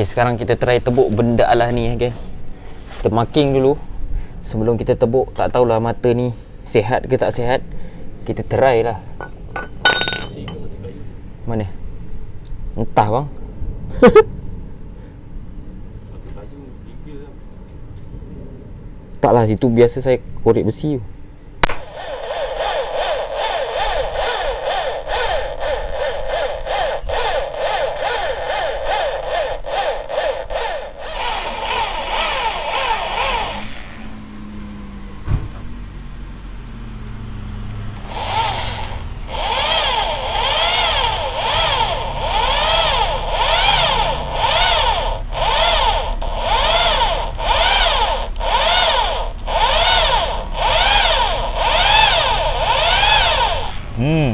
Okay, sekarang kita try tebuk benda lah ni guys. Kita marking dulu sebelum kita tebuk. Tak tahulah mata ni sihat ke tak sihat. Kita try lah. Mana? Entah bang. Taklah, itu biasa saya korek besi tu.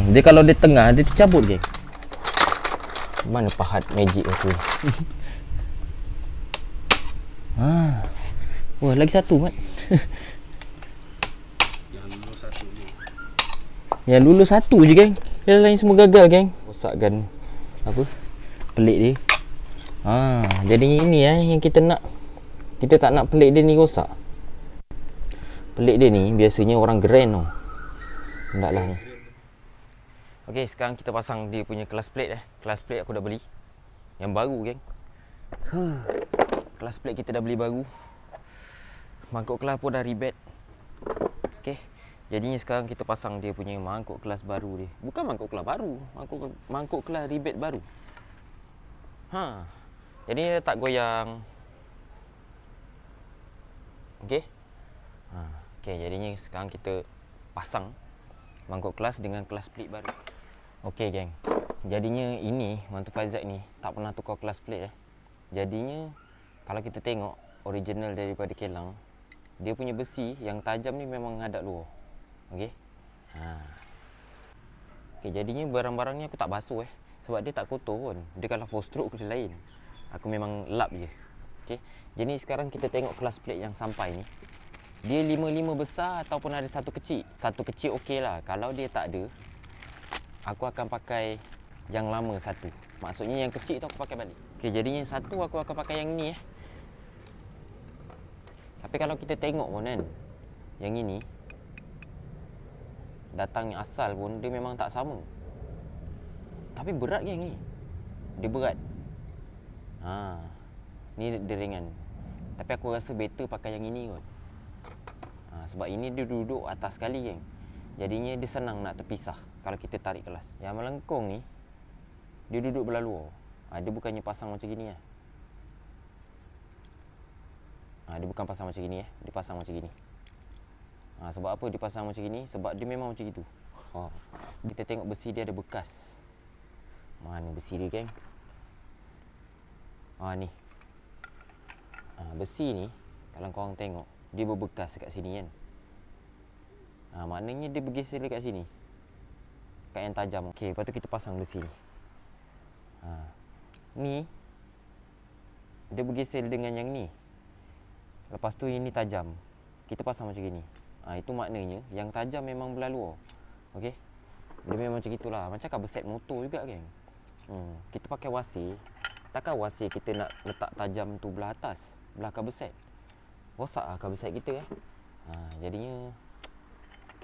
Dia kalau dia tengah, dia tercabut je. Mana pahat magic aku. Wah, lagi satu mat. Yang lulus satu je geng. Yang lain semua gagal geng. Rosakkan apa? Pelik dia. Jadi ini yang kita nak. Kita tak nak pelik dia ni rosak. Pelik dia ni biasanya orang grand tau. Hendaklah ni. Okey, sekarang kita pasang dia punya kelas plate Kelas plate aku dah beli. Yang baru geng. Kelas plate kita dah beli baru. Mangkuk kelas pun dah rebate. Okey. Jadinya sekarang kita pasang dia punya mangkuk kelas baru dia. Bukan mangkuk kelas baru, mangkuk kelas rebate baru. Jadi dia tak goyang. Okey. Okey, jadinya sekarang kita pasang mangkuk kelas dengan kelas plate baru. Okey geng. Jadinya ini Mantu Faizat ni tak pernah tukar kelas plate Jadinya kalau kita tengok original daripada Kelang, dia punya besi yang tajam ni memang hadap luar. Okey. Okey, jadinya barang-barang ni aku tak basuh sebab dia tak kotor pun. Dia kalau 4 stroke dia lain. Aku memang lap je. Okey. Jadi sekarang kita tengok kelas plate yang sampai ni. Dia 5 besar ataupun ada satu kecil. Satu kecil okey lah. Kalau dia tak ada, aku akan pakai yang lama satu. Maksudnya yang kecil tu aku pakai balik. Okey, jadinya satu aku akan pakai yang ni Tapi kalau kita tengok pun kan, yang ini datangnya asal pun dia memang tak sama. Tapi berat ke yang ni? Dia berat. Ni dia ringan. Tapi aku rasa better pakai yang ini kot. Sebab ini dia duduk atas sekali geng. Jadinya dia senang nak terpisah kalau kita tarik kelas. Yang melengkung ni, dia duduk belah luar. Dia bukannya pasang macam gini dia bukan pasang macam gini dia pasang macam gini. Sebab apa dia pasang macam gini? Sebab dia memang macam gitu. Kita tengok besi dia ada bekas. Mana besi dia geng? Ni. Besi ni kalau korang tengok, dia berbekas dekat sini kan. Maknanya dia bergeser dekat sini, kat yang tajam. Okey, lepas tu kita pasang besi ni. Ni dia bergeser dengan yang ni. Lepas tu ini tajam. Kita pasang macam gini. Itu maknanya yang tajam memang belah luar. Okey. Dia memang macam gitulah. Macam cover set motor juga geng. Kita pakai wasi. Takkan wasi kita nak letak tajam tu belah atas, belah cover set. Rosak lah cover set kita jadinya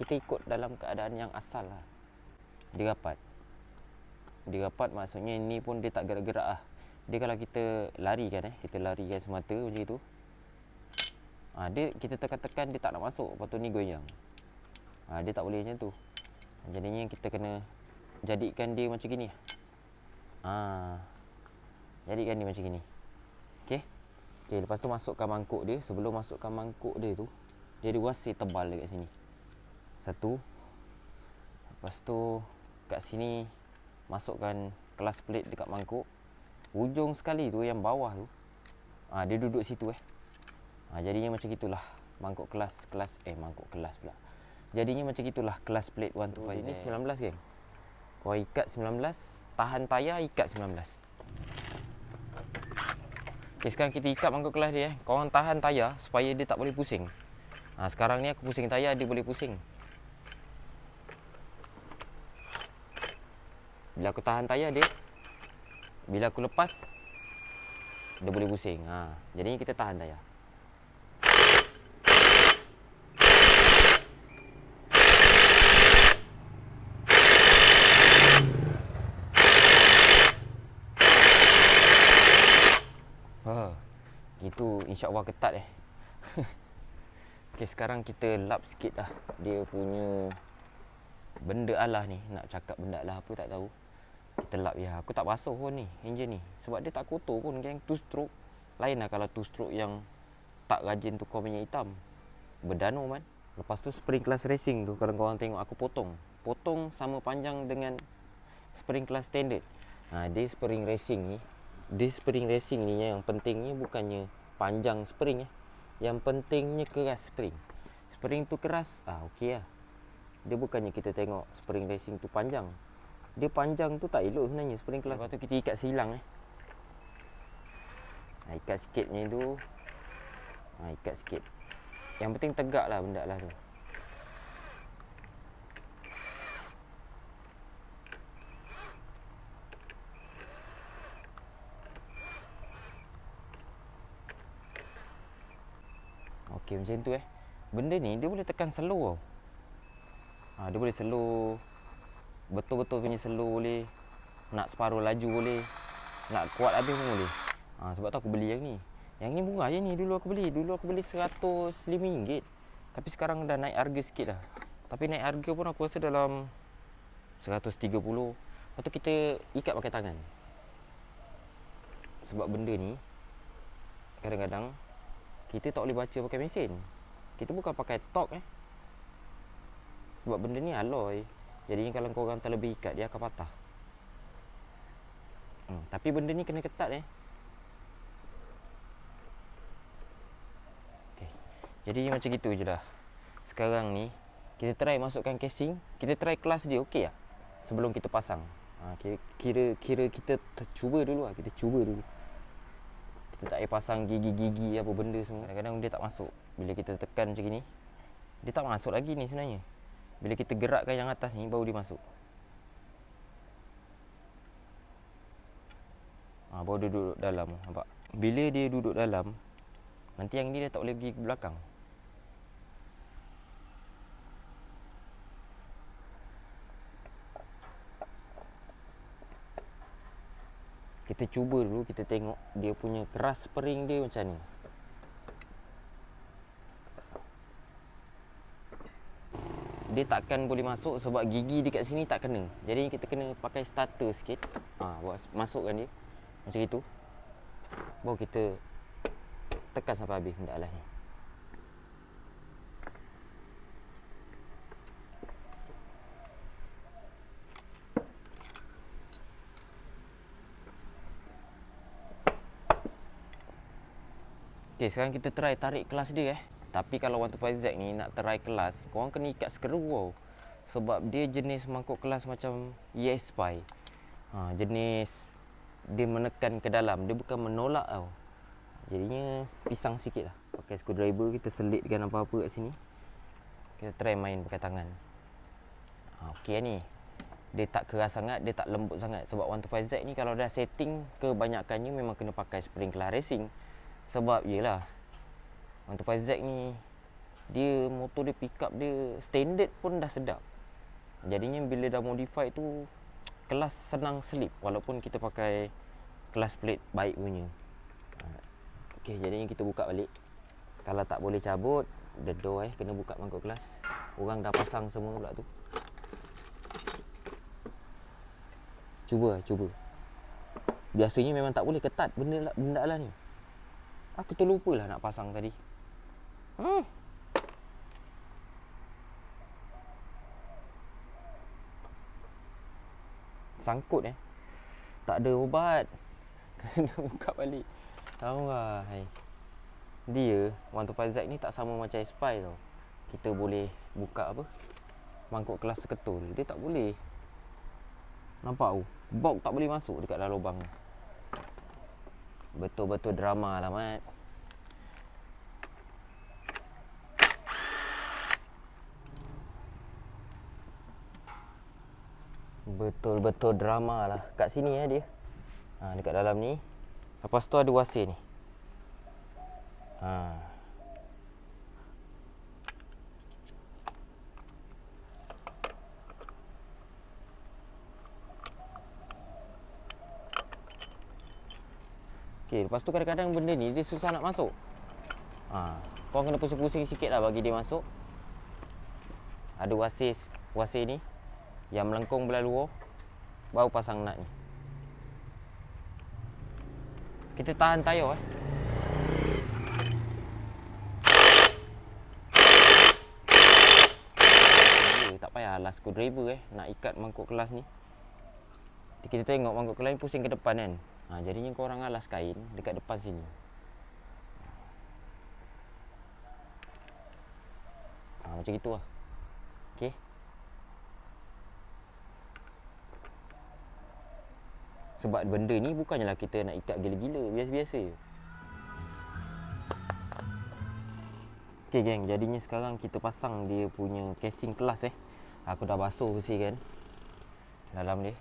kita ikut dalam keadaan yang asal lah. Dia rapat. Dia rapat maksudnya ni pun dia tak gerak-gerak Dia kalau kita larikan kita larikan semata macam itu. Dia kita tekan-tekan dia tak nak masuk. Lepas tu ni goyang. Dia tak boleh macam tu. Jadinya kita kena jadikan dia macam gini. Jadikan dia macam gini. Okey. Okey, lepas tu masukkan mangkuk dia. Sebelum masukkan mangkuk dia tu, dia ada wasi tebal dekat sini. Satu. Lepas tu kat sini masukkan kelas plate dekat mangkuk. Ujung sekali tu yang bawah tu, dia duduk situ jadinya macam gitulah mangkuk kelas mangkuk kelas pula. Jadinya macam gitulah kelas plate 125. Ini 19 geng. Kau ikat 19, tahan tayar ikat 19. Okey, sekarang kita ikat mangkuk kelas dia Korang tahan tayar supaya dia tak boleh pusing. Sekarang ni aku pusing tayar, dia boleh pusing. Bila aku tahan tayar dia, bila aku lepas, dia boleh pusing. Jadinya kita tahan tayar. Itu insya-Allah ketat Okey, sekarang kita lap sikit lah dia punya benda alah ni. Nak cakap benda alah apa tak tahu. Kita lap ya. Aku tak basuh pun ni enjin ni sebab dia tak kotor pun geng. 2 stroke. Lain lah kalau 2 stroke yang tak rajin tukar minyak hitam. Berdano man. Lepas tu spring class racing tu kalau korang tengok aku potong sama panjang dengan spring class standard. Dia spring racing ni. Dia spring racing ni yang pentingnya bukannya panjang spring Yang pentingnya keras spring. Spring tu keras, okey lah. Dia bukannya kita tengok spring racing tu panjang. Dia panjang tu tak elok sebenarnya spring class. Lepas tu kita ikat silang ikat sikit macam tu. Ikat sikit. Yang penting tegak lah benda lah tu. Okey, macam tu Benda ni dia boleh tekan slow tau. Dia boleh slow. Betul-betul punya slow boleh. Nak separuh laju boleh. Nak kuat habis pun boleh. Sebab tu aku beli yang ni. Yang ni murah je ni. Dulu aku beli RM105. Tapi sekarang dah naik harga sikit dah. Tapi naik harga pun aku rasa dalam RM130. Lepas tu kita ikat pakai tangan. Sebab benda ni kadang-kadang kita tak boleh baca pakai mesin. Kita bukan pakai torque sebab benda ni alloy. Jadinya kalau korang terlebih ikat dia akan patah. Tapi benda ni kena ketat okay. Jadi macam gitu je lah. Sekarang ni kita try masukkan casing. Kita try kelas dia okey tak sebelum kita pasang. Kira kita cuba dulu lah. Kita cuba dulu. Kita tak payah pasang gigi-gigi apa benda semua. Kadang-kadang dia tak masuk. Bila kita tekan macam ni, dia tak masuk lagi ni sebenarnya. Bila kita gerakkan yang atas ni, baru dia masuk. Baru dia duduk dalam. Nampak? Bila dia duduk dalam, nanti yang ni dia tak boleh pergi ke belakang. Kita cuba dulu, kita tengok dia punya keras spring dia macam ni. Dia takkan boleh masuk sebab gigi dekat sini tak kena. Jadi kita kena pakai starter sikit. Buat masukkan dia. Macam itu. Baru kita tekan sampai habis benda alas ni. Okay, sekarang kita try tarik kelas dia Tapi kalau 125Z ni nak try kelas, korang kena ikat skru tau. Sebab dia jenis mangkuk kelas macam ESPy. Jenis dia menekan ke dalam, dia bukan menolak tau. Jadinya pisang sikit lah. Pakai screwdriver, kita selitkan apa-apa kat sini. Kita try main pakai tangan. Okey ni. Dia tak keras sangat, dia tak lembut sangat. Sebab 125Z ni kalau dah setting, kebanyakannya memang kena pakai spring class racing. Sebab yelah 125Z ni dia motor dia pick up dia standard pun dah sedap. Jadinya bila dah modify tu kelas senang slip walaupun kita pakai kelas plate baik punya. Okey, jadinya kita buka balik. Kalau tak boleh cabut, the door kena buka mangkuk kelas. Orang dah pasang semua pula tu. Cuba. Biasanya memang tak boleh ketat benda lah ni. Aku terlupa lah nak pasang tadi. Sangkut tak ada ubat. Kena buka balik. Tahu lah. Dia 125Z ni tak sama macam Spy tau. Kita boleh buka mangkuk kelas seketul. Dia tak boleh. Nampak tu? Box tak boleh masuk dekat dalam lubang ni. Betul-betul drama lah Mat. Betul-betul drama lah. Kat sini dia. Dekat dalam ni. Lepas tu ada wasir ni. Okey, lepas tu kadang-kadang benda ni dia susah nak masuk. Korang kena pusing-pusing sikit lah bagi dia masuk. Ada wasir ni yang melengkung belah luar, baru pasang nut ni. Kita tahan tayar tak payah alas screwdriver nak ikat mangkuk kelas ni. Kita tengok mangkuk kelas ni pusing ke depan kan. Jadinya korang alas kain dekat depan sini. Macam gitu lah. Okey. Sebab benda ni bukannya lah kita nak ikat gila-gila, biasa-biasa je. Okey geng, jadinya sekarang kita pasang dia punya casing kelas Aku dah basuh bersih kan dalam dia.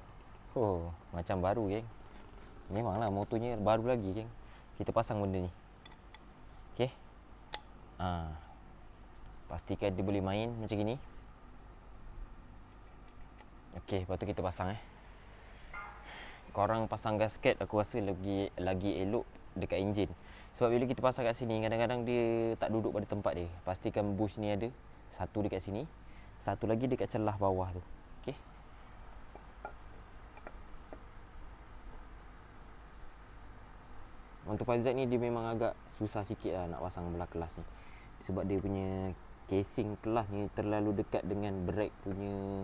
Macam baru geng. Memanglah motornya baru lagi geng. Kita pasang benda ni. Okey. Pastikan dia boleh main macam gini. Okey, lepas tu kita pasang Korang pasang gasket aku rasa lagi elok dekat enjin. Sebab bila kita pasang kat sini kadang-kadang dia tak duduk pada tempat dia. Pastikan bush ni ada. Satu dekat sini, satu lagi dekat celah bawah tu. Okey. Untuk Faizat ni dia memang agak susah sikit lah nak pasang belah kelas ni. Sebab dia punya casing kelas ni terlalu dekat dengan brake punya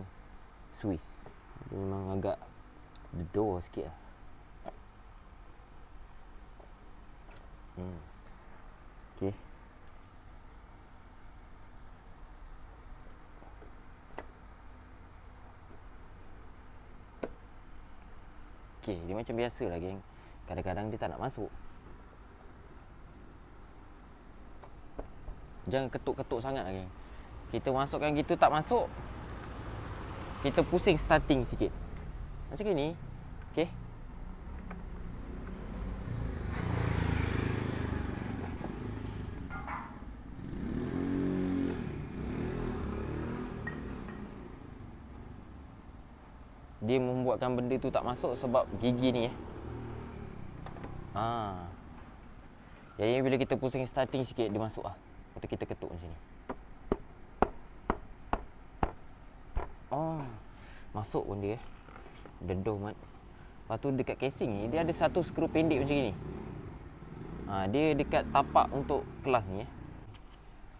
Swiss. Dia memang agak dedor sikit lah. Okey. Okey, dia macam biasa lah geng. Kadang-kadang dia tak nak masuk. Jangan ketuk-ketuk sangat lah geng. Kita masukkan gitu tak masuk, kita pusing starting sikit. Macam ni. Okey. Dia membuatkan benda tu tak masuk sebab gigi ni Jadi bila kita pusing starting sikit dia masuk lah. Lepas tu kita ketuk macam ni. Masuk pun dia dedor mat. Lepas tu dekat casing ni dia ada satu skru pendek macam ni. Dia dekat tapak untuk kelas ni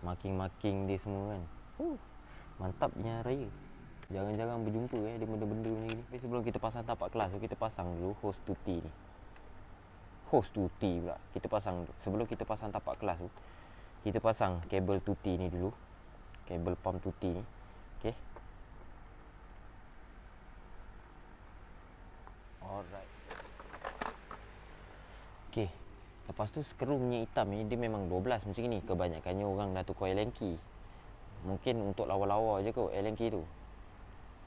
Marking-marking dia semua kan. Mantapnya raya. Jarang-jarang berjumpa dia benda-benda macam ni. Tapi sebelum kita pasang tapak kelas tu, kita pasang dulu hose tuti ni. Hose tuti pula. Kita pasang sebelum kita pasang tapak kelas tu, kita pasang kabel tuti ni dulu. Kabel pump tuti ni. Okey. Alright. Okey. Lepas tu skru minyak hitam ni dia memang 12 macam ni. Kebanyakannya orang dah tukar Allen key. Mungkin untuk lawa-lawa je kot Allen key tu.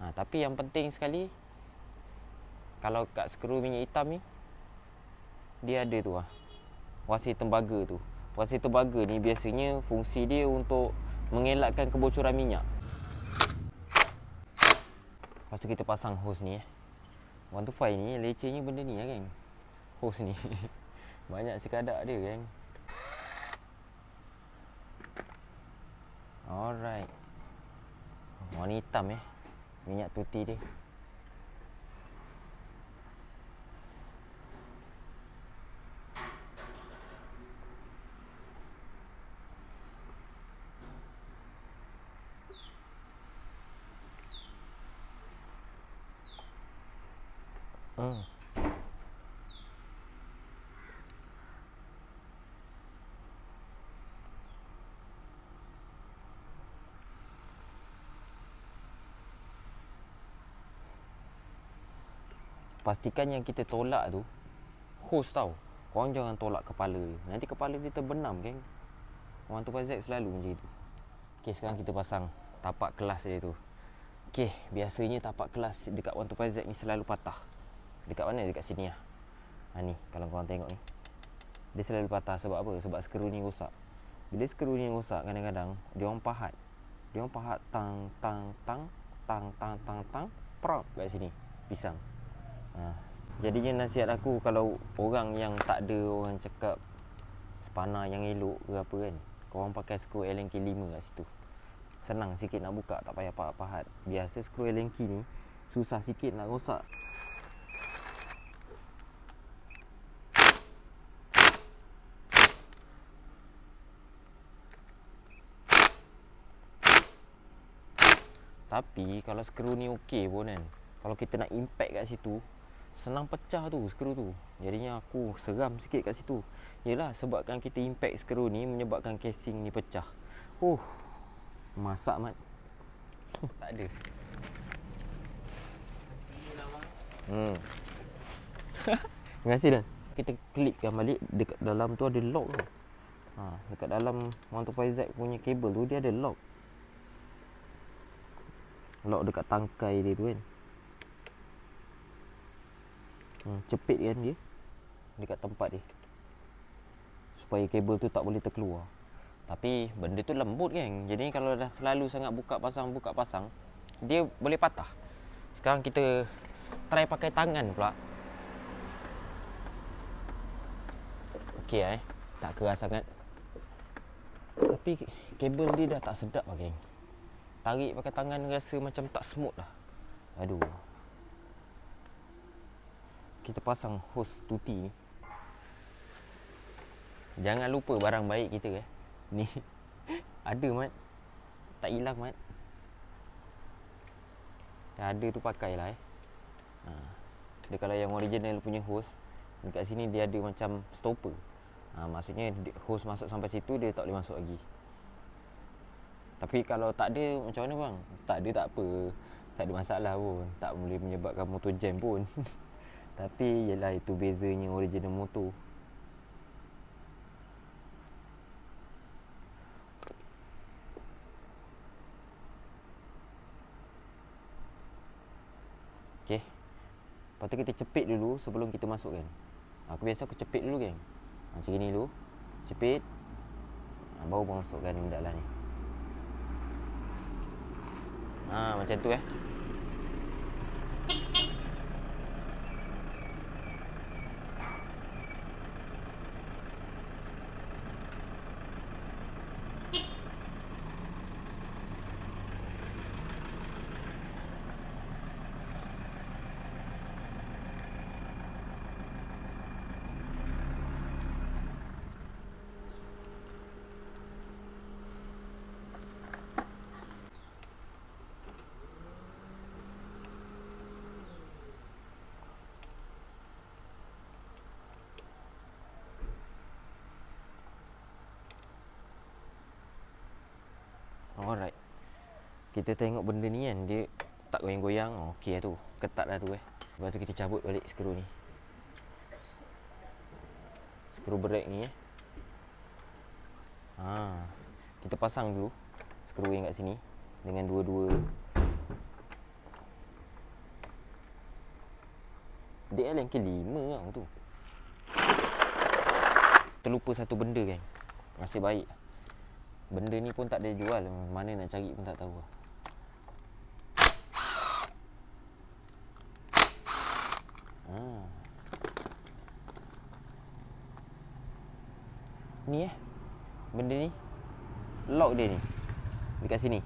Tapi yang penting sekali, kalau kat skru minyak hitam ni dia ada tu wasir tembaga tu. Wasir tembaga ni biasanya fungsi dia untuk mengelakkan kebocoran minyak. Lepas tu kita pasang hose ni 125 ni lecehnya benda ni geng. Hose ni banyak sekadak dia geng. Alright. Warna hitam minyak tuti dia. Pastikan yang kita tolak tu hose tau. Korang jangan tolak kepala dia. Nanti kepala dia terbenam geng. Orang tu Faizat selalu macam itu. Okey, sekarang kita pasang tapak kelas dia tu. Okey, biasanya tapak kelas dekat One to Faizat ni selalu patah. Dekat mana? Dekat sini ni, kalau korang tengok ni. Dia selalu patah sebab apa? Sebab skru ni rosak. Bila skru ni rosak, kadang-kadang dia orang pahat. Dia orang pahat tang tang tang tang tang tang tang prok kat sini pisang. Jadinya nasihat aku, kalau orang yang tak ada orang cakap spana yang elok ke apa kan, korang pakai skru Allen key 5 kat situ. Senang sikit nak buka, tak payah pahat-pahat. Biasa skru Allen key ni susah sikit nak rosak. Tapi kalau skru ni okey pun kan, kalau kita nak impact kat situ, senang pecah tu skru tu. Jadinya aku seram sikit kat situ. Yelah, sebabkan kita impact skru ni menyebabkan casing ni pecah. Masak mat. Tak ada. Terima kasih dah. Kita klipkan balik, dekat dalam tu ada lock tu. Dekat dalam 125Z punya kabel tu dia ada lock. Lock dekat tangkai dia tu kan. Cepit kan dia dekat tempat dia, supaya kabel tu tak boleh terkeluar. Tapi benda tu lembut kan, jadi kalau dah selalu sangat buka pasang, dia boleh patah. Sekarang kita try pakai tangan pula. Okey tak keras sangat. Tapi kabel dia dah tak sedap lah geng. Tarik pakai tangan rasa macam tak smooth lah. Aduh. Kita pasang hose tuti ni. Jangan lupa barang baik kita ni. Ada mat. Tak hilang mat. Yang ada tu pakailah Dia kalau yang original punya hose, dekat sini dia ada macam stopper. Maksudnya hose masuk sampai situ, dia tak boleh masuk lagi. Tapi kalau tak ada, macam mana bang? Tak ada tak apa. Tak ada masalah pun. Tak boleh menyebabkan motor jam pun. Tapi yelah, itu bezanya original motor. Okay. Lepas tu kita cepit dulu sebelum kita masukkan. Aku cepit dulu geng. Macam ni dulu. Cepit. Baru masukkan ni dalam ni. Macam tu Alright. Kita tengok benda ni kan, dia tak goyang-goyang. Okey lah tu. Ketat dah tu Lepas tu kita cabut balik skru ni. Skru brake ni kita pasang dulu skru yang kat sini dengan dua-dua. Dia Allen key 5 lah tu. Terlupa satu benda kan. Nasib baik benda ni pun tak ada jual. Mana nak cari pun tak tahu lah. Ni benda ni lock dia ni dekat sini.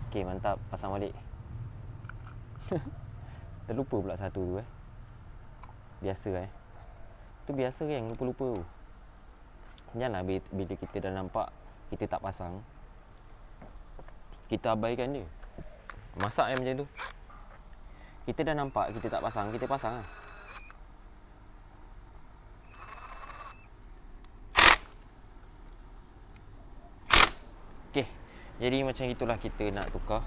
Okey, mantap. Pasang balik. Terlupa pula satu tu Biasa tu biasa yang lupa-lupa tu. Janganlah bila kita dah nampak kita tak pasang, kita abaikan dia. Masak macam tu. Kita dah nampak kita tak pasang, kita pasang lah. Okey, jadi macam itulah kita nak tukar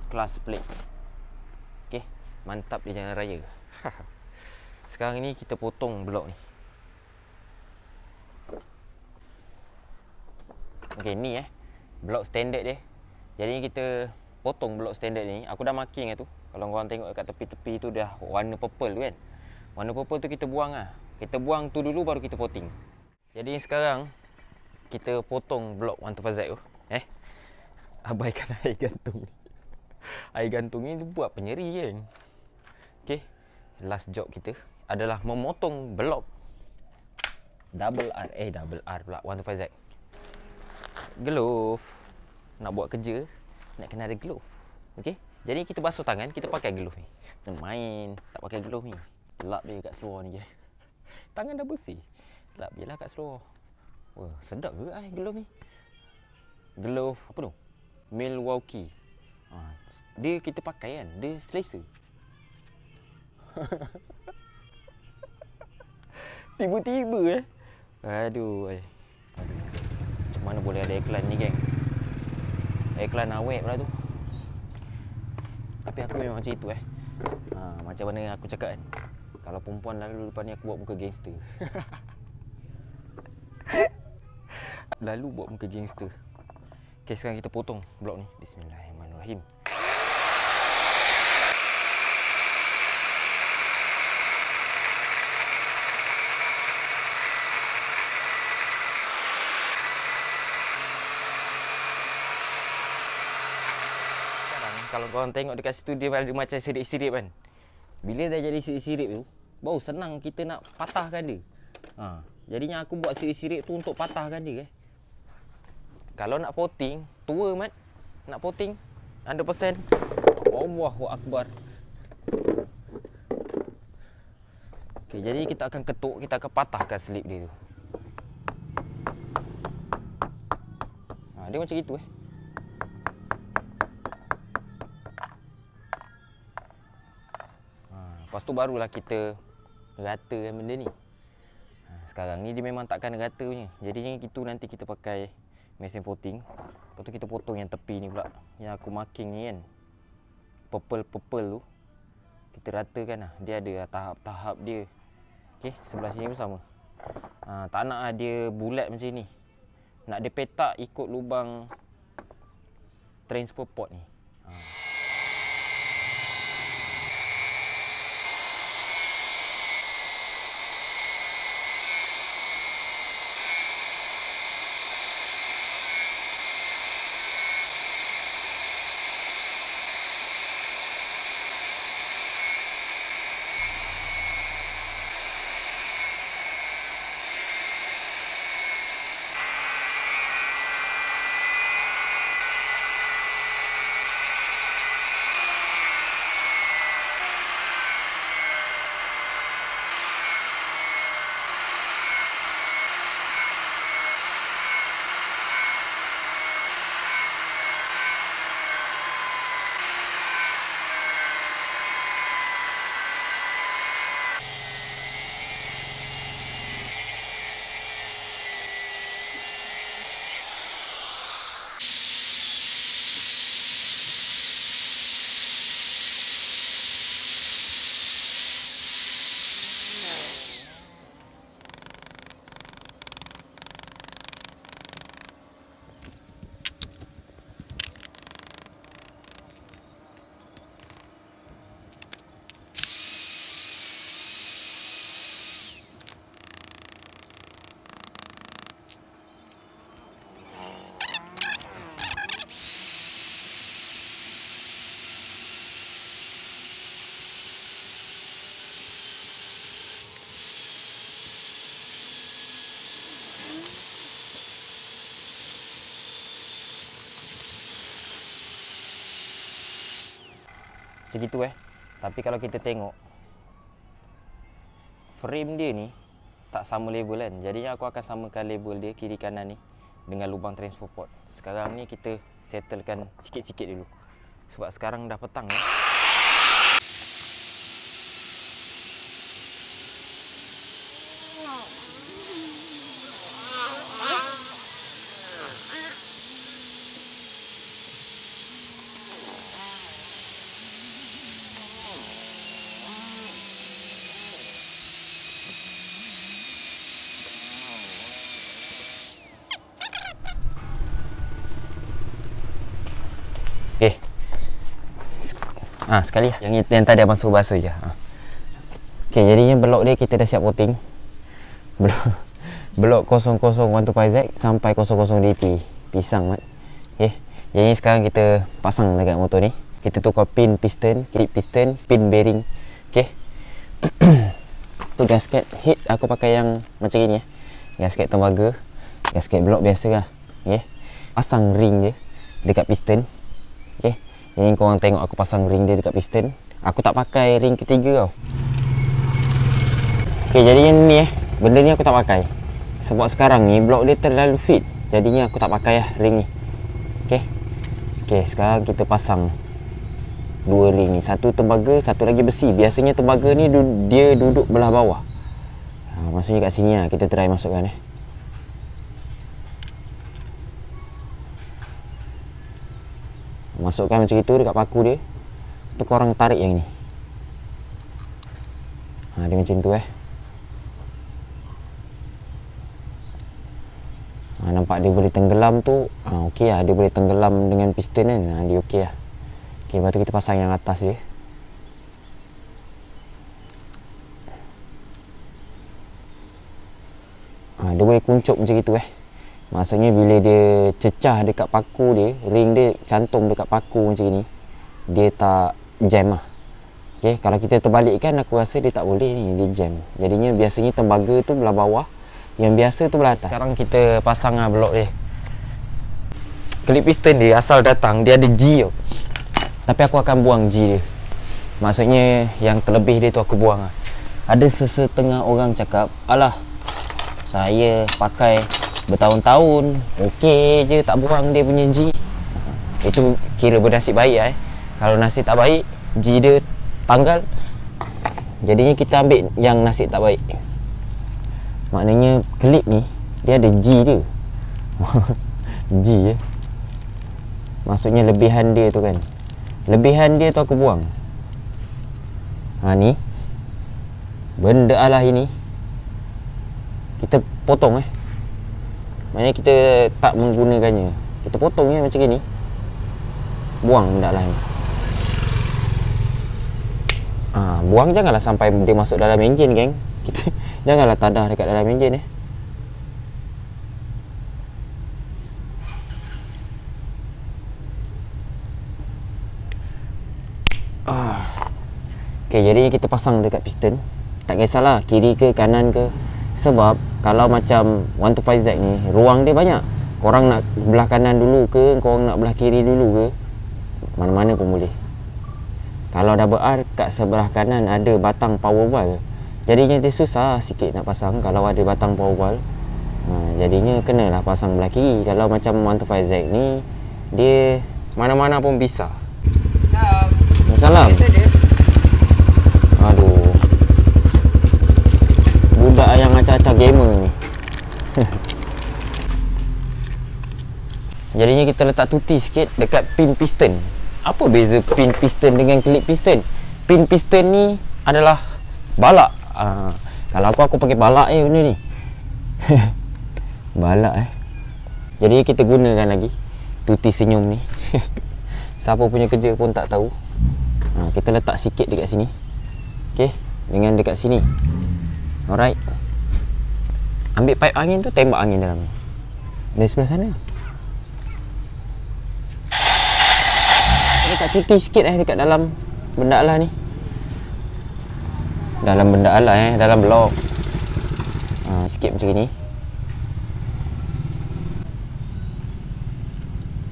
clutch plate. Okey, mantap dia jalan raya. Sekarang ni kita potong blok ni. Okey, ni blok standard dia. Jadi kita potong blok standard ni. Aku dah marking tu. Kalau korang tengok kat tepi-tepi tu dah warna purple tu kan. Warna purple tu kita buang lah. Kita buang tu dulu baru kita potting. Jadi sekarang kita potong blok 125Z tu. Abaikan air gantung ni. Air gantung ni buat penyeri kan. Okay, last job kita adalah memotong blok double R pula 125Z. Glove. Nak buat kerja nak kena ada glove. Okay, jadi kita basuh tangan, kita pakai glove ni. Kita main tak pakai glove ni. Lap dia kat seluar ni je. Tangan dah bersih. Lap je lah kat seluar. Wah, sedap juga glove ni. Glove apa tu? Milwaukee. Dia kita pakai kan, dia selesa. Tiba-tiba Aduh. Macam mana boleh ada iklan ni geng? Iklan awet pula tu. Tapi aku memang macam itu macam mana aku cakap kan, kalau perempuan lalu depan ni aku buat muka gangster. Lalu buat muka gangster. Okay, sekarang kita potong blok ni. Bismillahirrahmanirrahim. Kalau korang tengok dekat situ dia ada macam sirip-sirip kan. Bila dah jadi sirip-sirip tu, baru senang kita nak patahkan dia. Jadinya aku buat sirip-sirip tu untuk patahkan dia. Kalau nak potting, tua mat. Nak potting 100%. Allahu Akbar. Okay, jadi kita akan ketuk, kita akan patahkan slip dia tu. Dia macam itu Lepas tu barulah kita ratakan benda ni. Sekarang ni dia memang takkan rata punya. Jadinya itu nanti kita pakai mesin voting. Lepas tu kita potong yang tepi ni pula. Yang aku marking ni kan. Purple tu. Kita ratakan lah. Dia ada tahap-tahap dia. Okey, sebelah sini pun sama. Tak nak dia bulat macam ni. Nak dia petak ikut lubang transfer port ni. Macam gitu Tapi kalau kita tengok frame dia ni tak sama level kan. Jadinya aku akan samakan level dia kiri kanan ni dengan lubang transfer port. Sekarang ni kita settlekan sikit-sikit dulu. Sebab sekarang dah petang sekali yang tadi abang suruh basuh je. Okay, jadinya blok dia kita dah siap coating. Blok 00125Z sampai 00DP. Pisang mat. Okay, jadi sekarang kita pasang dekat motor ni. Kita tukar pin piston, clip piston, pin bearing. Okay. Tu gasket heat aku pakai yang macam ni ya. Gasket tembaga, gasket blok biasa lah. Okay. Pasang ring dia dekat piston. Okay. Jadi korang tengok aku pasang ring dia dekat piston. Aku tak pakai ring ketiga tau. Okay, jadinya ni benda ni aku tak pakai. Sebab sekarang ni blok dia terlalu fit. Jadinya aku tak pakai lah ring ni. Okay. Okay, sekarang kita pasang dua ring ni. Satu tembaga, satu lagi besi. Biasanya tembaga ni dia duduk belah bawah. Maksudnya kat sini lah. Kita try masukkan Masukkan macam itu dekat paku dia. Tu korang tarik yang ni. Dia macam tu nampak dia boleh tenggelam tu. Okey lah, dia boleh tenggelam dengan piston kan. Dia okey lah. Okey, lepas tu kita pasang yang atas dia. Dia boleh kuncup macam itu Maksudnya bila dia cecah dekat paku dia, ring dia cantum dekat paku macam ni, dia tak jam lah. Okay, kalau kita terbalikkan aku rasa dia tak boleh ni, dia jam. Jadinya biasanya tembaga tu belah bawah, yang biasa tu belah atas. Sekarang kita pasang lah blok dia. Klip piston dia asal datang dia ada G tau. Tapi aku akan buang G dia. Maksudnya yang terlebih dia tu aku buang lah. Ada sesetengah orang cakap, alah saya pakai bertahun-tahun okey je tak buang dia punya G. Itu kira bernasib baik lah Kalau nasib tak baik, G dia tanggal. Jadinya kita ambil yang nasib tak baik. Maknanya klip ni dia ada G dia. G maksudnya lebihan dia tu kan. Lebihan dia tu aku buang. Ni benda alah ini kita potong maknanya kita tak menggunakannya. Kita potongnya macam ni. Buang benda lah ni. Buang janganlah sampai dia masuk dalam enjin geng. Kita janganlah tadah dekat dalam enjin Okay, jadi kita pasang dekat piston. Tak kisahlah kiri ke kanan ke. Sebab kalau macam 125Z ni, ruang dia banyak. Korang nak belah kanan dulu ke, korang nak belah kiri dulu ke, mana-mana pun boleh. Kalau double R kat sebelah kanan ada batang power valve, jadinya dia susah sikit nak pasang kalau ada batang power valve. Jadinya kenalah pasang belah kiri. Kalau macam 125Z ni, dia mana-mana pun bisa. Salam. Aduh, budak yang acak-acak gamer ni. Jadinya kita letak tuti sikit dekat pin piston. Apa beza pin piston dengan klip piston? Pin piston ni adalah balak. Kalau aku pakai balak benda ni. Balak Jadi kita gunakan lagi tuti senyum ni. Siapa punya kerja pun tak tahu. Kita letak sikit dekat sini. Okey, dengan dekat sini. Alright. Ambil pipe angin tu, tembak angin dalam ni. Dari sebelah sana. Letak tuti sikit dekat dalam benda alah ni. Dalam benda alah dalam blok. Sikit macam ni.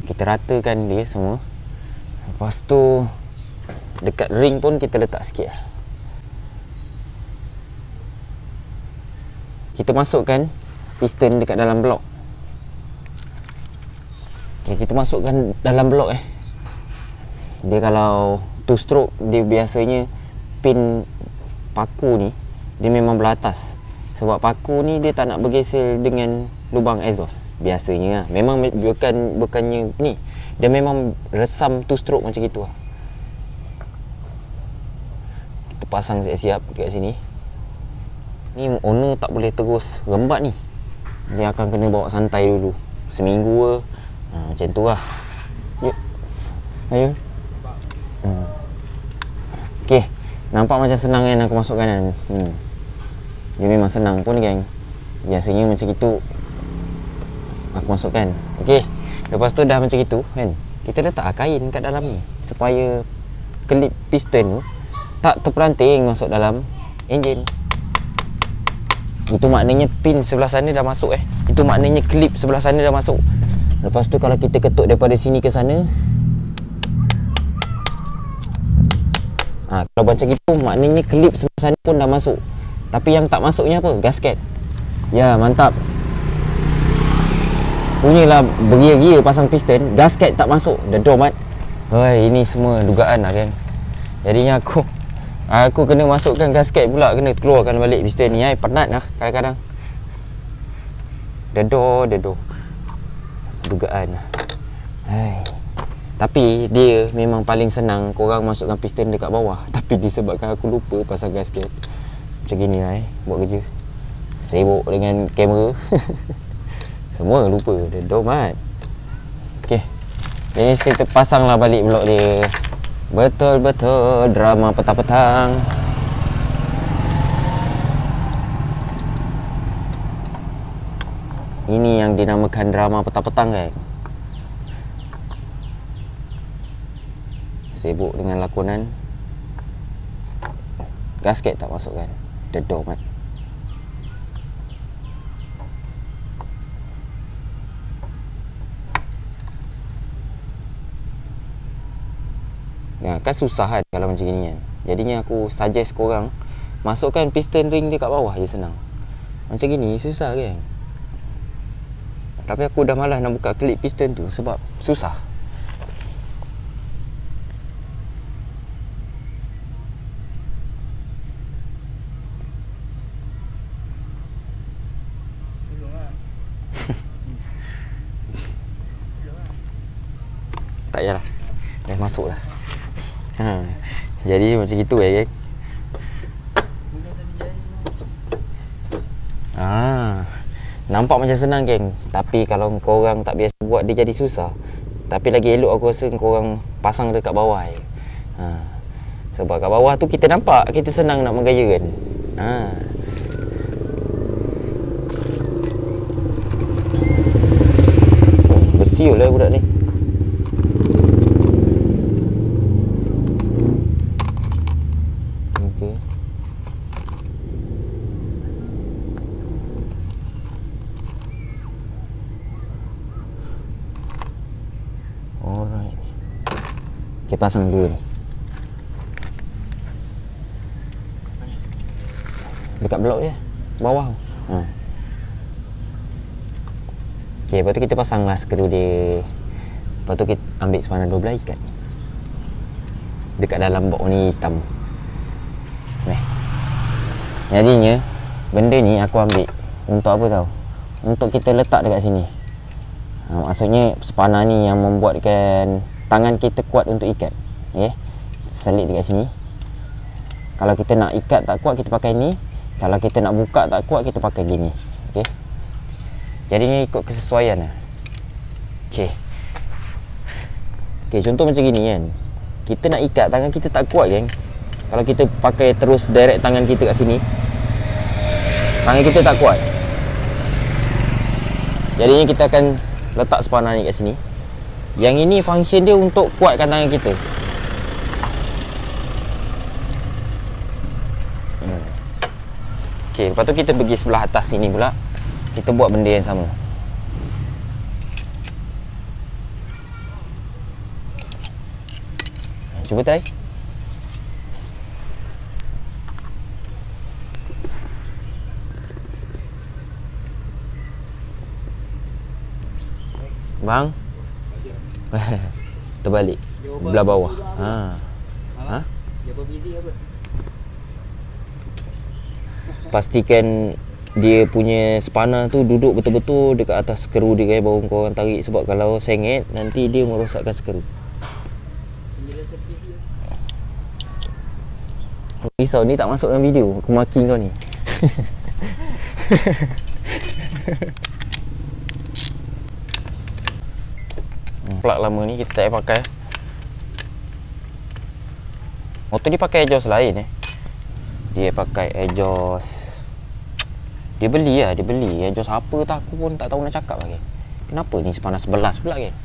Kita ratakan dia semua. Lepas tu dekat ring pun kita letak sikit. Kita masukkan piston dekat dalam blok. Okay, kita masukkan dalam blok Dia kalau 2 stroke, dia biasanya pin paku ni dia memang belah atas. Sebab paku ni dia tak nak bergeser dengan lubang exhaust. Biasanya memang bukannya ni. Dia memang resam 2 stroke macam gitu Kita pasang siap-siap dekat sini. Ni owner tak boleh terus rembat ni. Dia akan kena bawa santai dulu seminggu ke. Macam tu lah. Yuk. Ayo. Okay. Nampak macam senang kan aku masukkan kan. Dia memang senang pun geng. Biasanya macam itu aku masukkan. Okey. Lepas tu dah macam itu kan. Kita letak kain kat dalam ni supaya klip piston tu tak terpelanting masuk dalam enjin. Itu maknanya pin sebelah sana dah masuk Itu maknanya klip sebelah sana dah masuk. Lepas tu kalau kita ketuk daripada sini ke sana, kalau macam gitu maknanya klip sebelah sana pun dah masuk. Tapi yang tak masuknya apa? Gasket. Ya, mantap. Punyalah beria-ria pasang piston, gasket tak masuk. Dedoh mat. Hoi, ini semua dugaan lah geng. Jadinya aku kena masukkan gasket pula, kena keluarkan balik piston ni. Penat lah kadang-kadang. Dedoh dugaan lah. Tapi dia memang paling senang korang masukkan piston dekat bawah. Tapi disebabkan aku lupa pasang gasket, macam gini lah buat kerja. Sibuk dengan kamera. Semua lupa. Dedoh mat. Okay, jadi kita pasanglah balik blok dia. Betul-betul drama petang-petang. Ini yang dinamakan drama petang-petang kan. Sibuk dengan lakonan. Gasket tak masuk kan. Dedoh mat. Kan susah kan kalau macam gini kan. Jadinya aku suggest korang masukkan piston ring dia kat bawah je, senang. Macam gini susah kan. Tapi aku dah malas nak buka klip piston tu sebab susah. Tak payahlah, dah masuk dah. Jadi macam itu geng. Nampak macam senang geng. Tapi kalau korang tak biasa buat, dia jadi susah. Tapi lagi elok aku rasa korang pasang dekat bawah je. Sebab kat bawah tu kita nampak, kita senang nak menggaya kan. Bersiul lah budak ni. Alright. Okay, pasang dulu ni. Dekat blok dia, bawah. Okay, lepas tu kita pasanglah skru dia. Lepas tu kita ambil sepanah 12 ikat dekat dalam box ni hitam. Jadinya benda ni aku ambil untuk apa tau? Untuk kita letak dekat sini. Maksudnya sepanah ni yang membuatkan tangan kita kuat untuk ikat. Okay, selit dekat sini. Kalau kita nak ikat tak kuat, kita pakai ni. Kalau kita nak buka tak kuat, kita pakai gini. Okay, jadinya ikut kesesuaian lah. Okay, contoh macam gini kan. Kita nak ikat, tangan kita tak kuat geng. Kalau kita pakai terus direct tangan kita kat sini, tangan kita tak kuat. Jadinya kita akan letak sepanah ni kat sini. Yang ini function dia untuk kuatkan tangan kita. Okay, lepas tu kita pergi sebelah atas sini pula. Kita buat benda yang sama. Cuba try. Bang. Terbalik. Belah bawah. Jumpa busy apa? Pastikan dia punya sepanah tu duduk betul-betul dekat atas skru dia kan, baru korang tarik. Sebab kalau sengit, nanti dia merosakkan skru. Risau ni tak masuk dalam video. Aku maki kau ni. Plug lama ni kita tak payah pakai. Motor ni pakai exhaust lain Dia pakai exhaust. Dia beli exhaust apa tak, aku pun tak tahu nak cakap lagi. Kenapa ni sepanas 11 pula kan?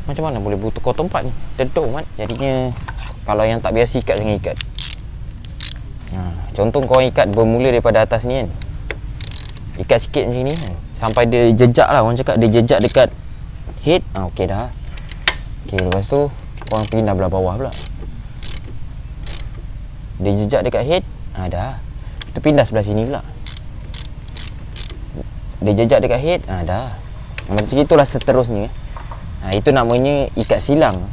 Macam mana boleh tukar tempat ni? Dedong kan. Jadinya kalau yang tak biasa ikat jangan ikat. Contoh kau ikat bermula daripada atas ni kan. Ikat sikit macam ni kan. Sampai dia jejak lah, orang cakap dia jejak dekat head. Okey dah. Okey, lepas tu korang pindah belah bawah pula. Dia jejak dekat head. Dah. Kita pindah sebelah sini pula. Dia jejak dekat head. Dah. Macam itulah seterusnya. Itu namanya ikat silang.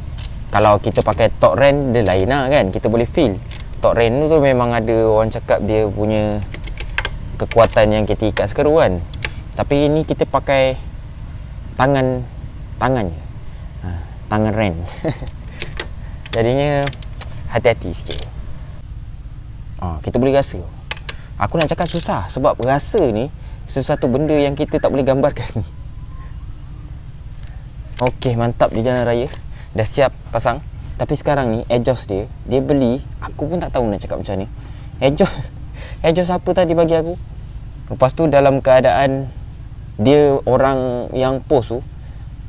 Kalau kita pakai torque wrench dia lain lah kan. Kita boleh feel. Torque wrench tu memang ada orang cakap dia punya kekuatan yang kita ikat skru kan. Tapi ini kita pakai tangan je. Tangan wrench. Jadinya hati-hati sikit. Kita boleh rasa. Aku nak cakap susah sebab rasa ni sesuatu benda yang kita tak boleh gambarkan. Okey, mantap di jalan raya. Dah siap pasang. Tapi sekarang ni exhaust dia beli, aku pun tak tahu nak cakap macam ni. Exhaust apa tadi bagi aku. Lepas tu dalam keadaan dia orang yang post tu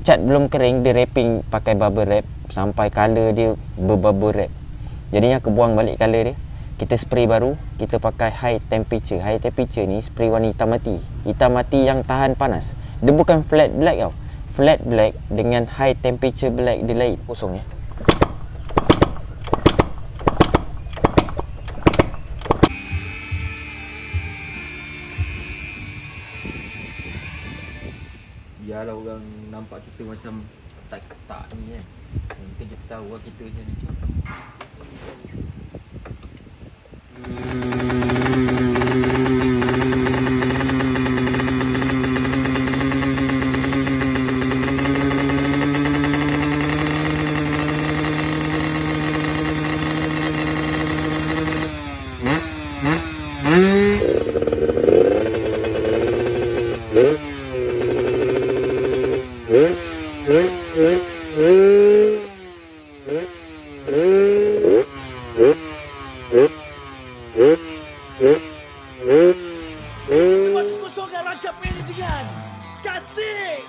cat belum kering, dia wrapping pakai bubble wrap sampai color dia berbubble wrap. Jadinya aku buang balik color dia. Kita spray baru, kita pakai high temperature. High temperature ni spray warna hitam mati. Hitam mati yang tahan panas. Dia bukan flat black tau. Flat black dengan high temperature black dia lain. Kosong ya. Biarlah orang nampak kita macam tak ni kan. Yang penting kita tahu lah kita macam ni. Semakin kosongkan rangkap ini dengan kasih.